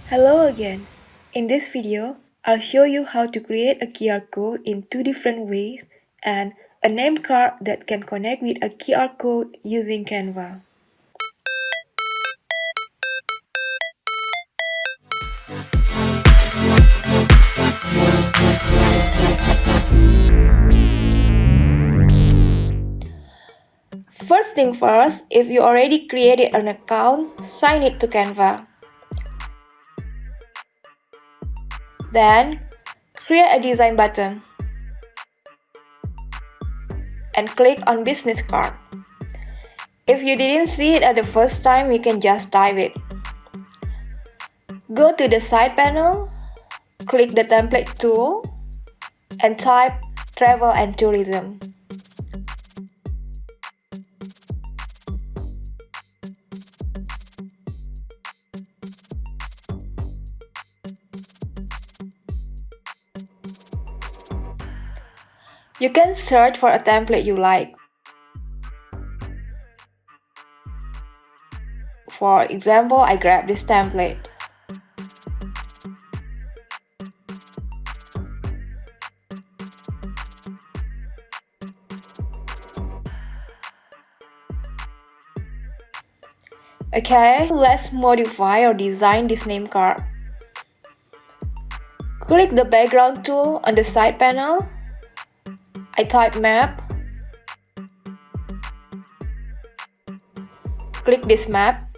Hello again. In this video, I'll show you how to create a QR code in two different ways and a name card that can connect with a QR code using Canva. First thing first, if you already created an account, sign it to Canva. Then, create a design button and click on business card. If you didn't see it at the first time, you can just type it. Go to the side panel, click the template tool, and type travel and tourism. You can search for a template you like. For example, I grab this template. Okay, let's modify or design this name card. Click the background tool on the side panel. I type map. Click this map.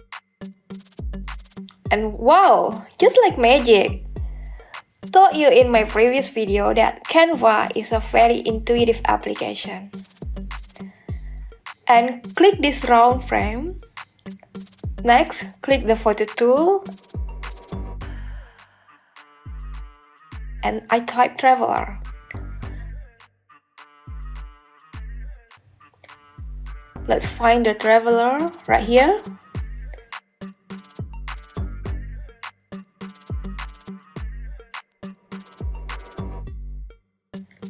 And wow, just like magic! Told you in my previous video that Canva is a very intuitive application. And click this round frame. Next, click the photo tool. And I type traveler. Let's find the traveler right here.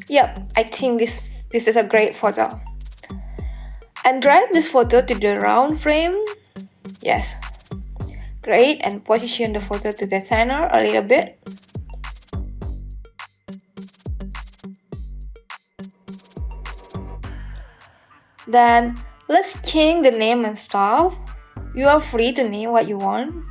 Yep, I think this is a great photo. And drag this photo to the round frame. Yes, great, and position the photo to the center a little bit. Then let's change the name and stuff. You are free to name what you want.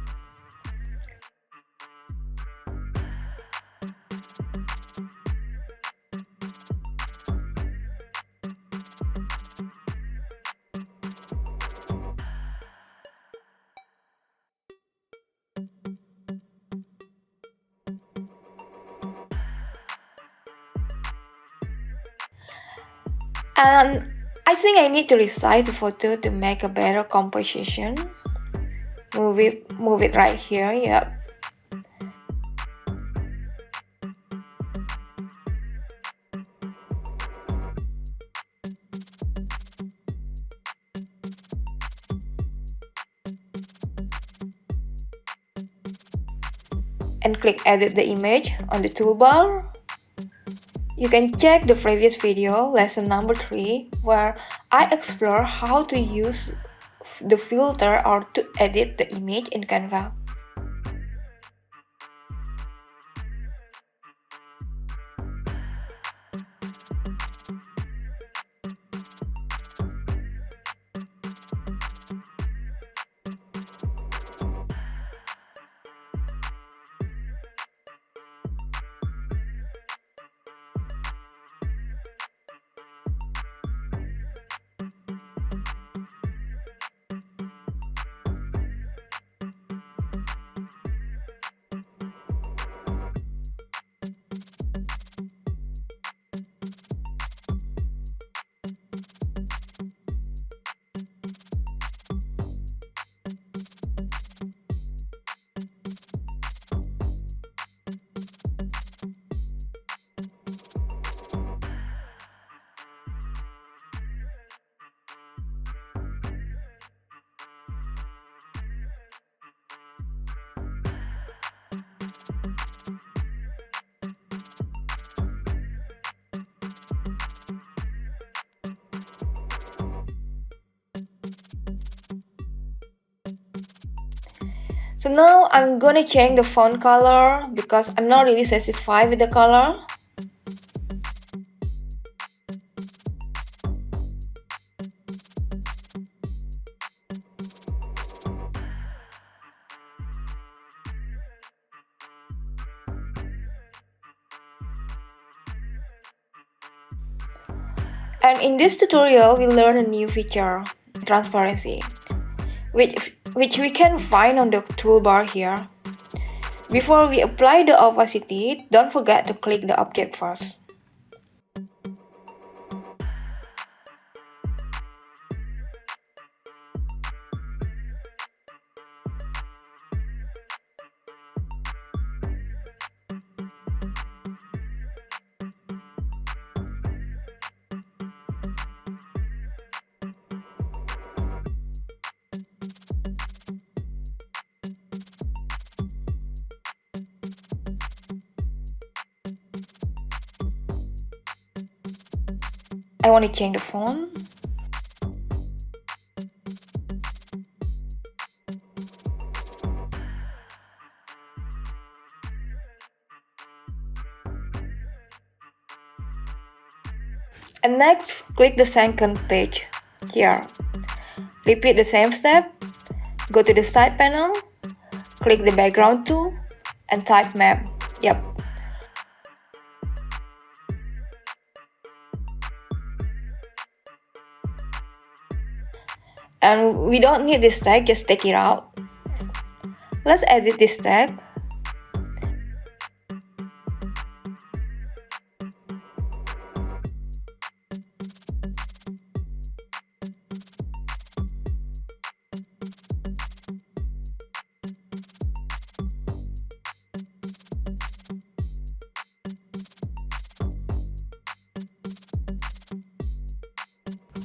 And I think I need to resize the photo to make a better composition. Move it right here, yep. And click edit the image on the toolbar. You can check the previous video, lesson number 3, where I explore how to use the filter or to edit the image in Canva. So now I'm gonna change the font color because I'm not really satisfied with the color. And in this tutorial, we learn a new feature, transparency, which we can find on the toolbar here. Before we apply the opacity, don't forget to click the object first. I want to change the font. And next, click the second page here. Repeat the same step. Go to the side panel, click the background tool, and type map. Yep. And we don't need this tag, just take it out. Let's edit this tag.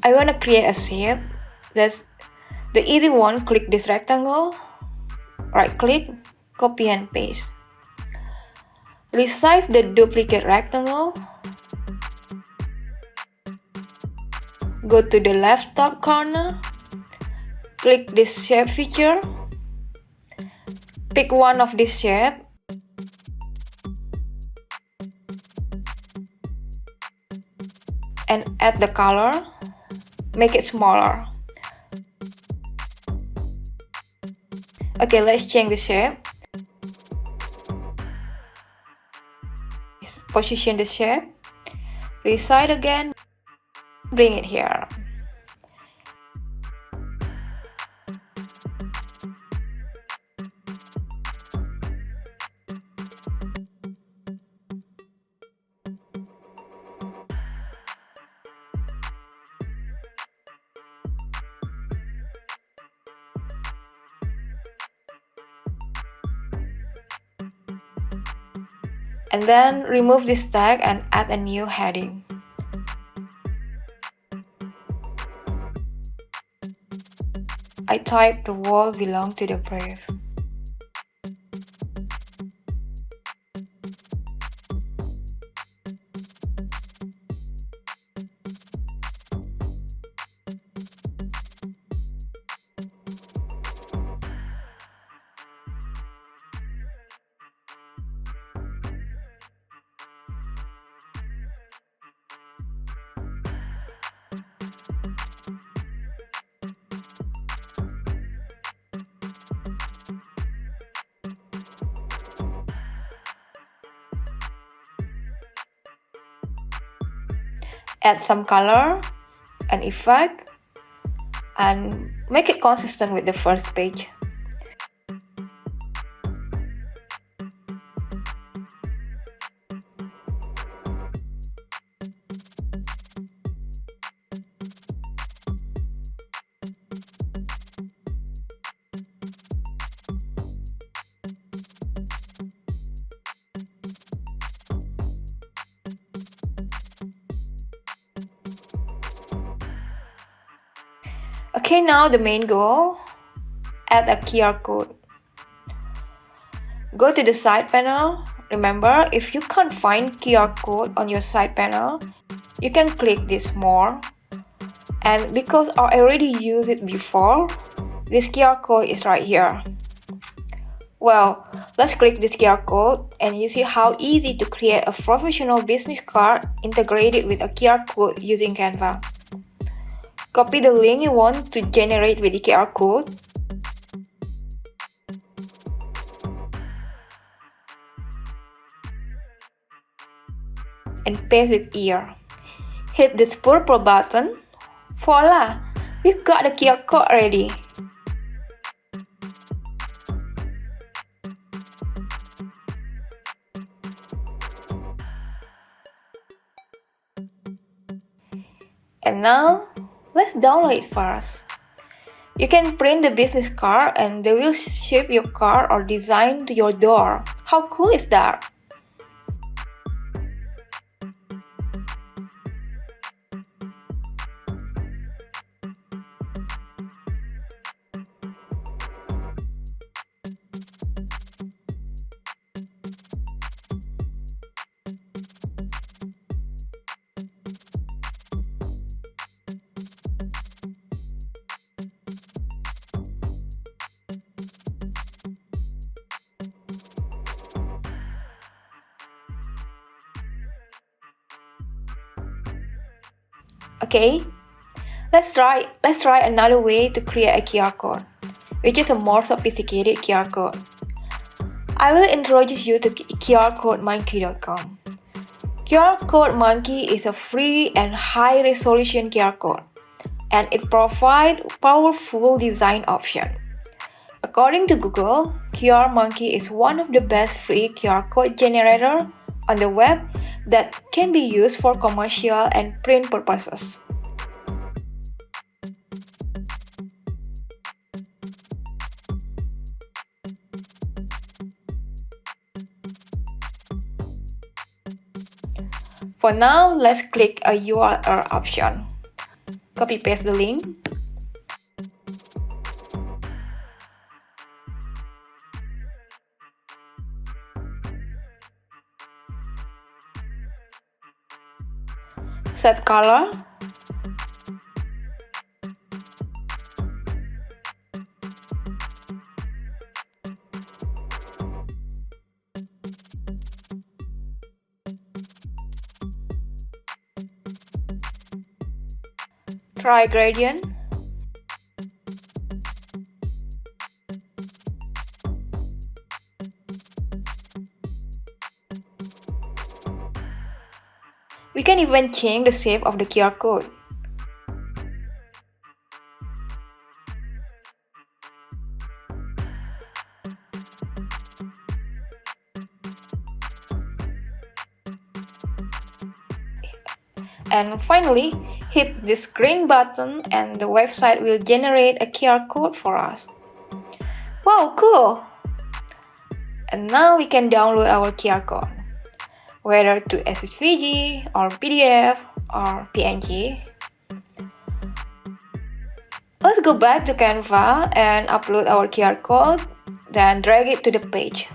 I want to create a shape. That's the easy one. Click this rectangle, right click, copy and paste. Resize the duplicate rectangle. Go to the left top corner, click this shape feature, pick one of this shape, and add the color, make it smaller. Okay, let's change the shape. Position the shape, resize again, bring it here. And then remove this tag and add a new heading. I type the wall belong to the brief. Add some color and effect and make it consistent with the first page. Okay, now the main goal, add a QR code. Go to the side panel. Remember, if you can't find QR code on your side panel, you can click this more. And because I already used it before, this QR code is right here. Well, let's click this QR code and you see how easy to create a professional business card integrated with a QR code using Canva. Copy the link you want to generate with the QR code. And paste it here. Hit this purple button. Voila! We've got the QR code ready. And now, let's download it first. You can print the business card and they will ship your card or design to your door. How cool is that? Okay, let's try another way to create a QR code, which is a more sophisticated QR code. I will introduce you to QRCodeMonkey.com. QR Code Monkey is a free and high-resolution QR code, and it provides powerful design options. According to Google, QR Monkey is one of the best free QR code generators on the web that can be used for commercial and print purposes. For now, let's click a URL option. Copy paste the link. Set color. Try gradient. We can even change the shape of the QR code. And finally, hit this green button and the website will generate a QR code for us. Wow, cool! And now we can download our QR code, whether to SVG or PDF or PNG. Let's go back to Canva and upload our QR code, then drag it to the page.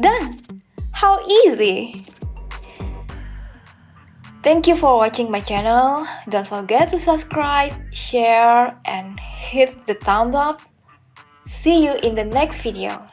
Done! How easy! Thank you for watching my channel. Don't forget to subscribe, share, and hit the thumbs up. See you in the next video.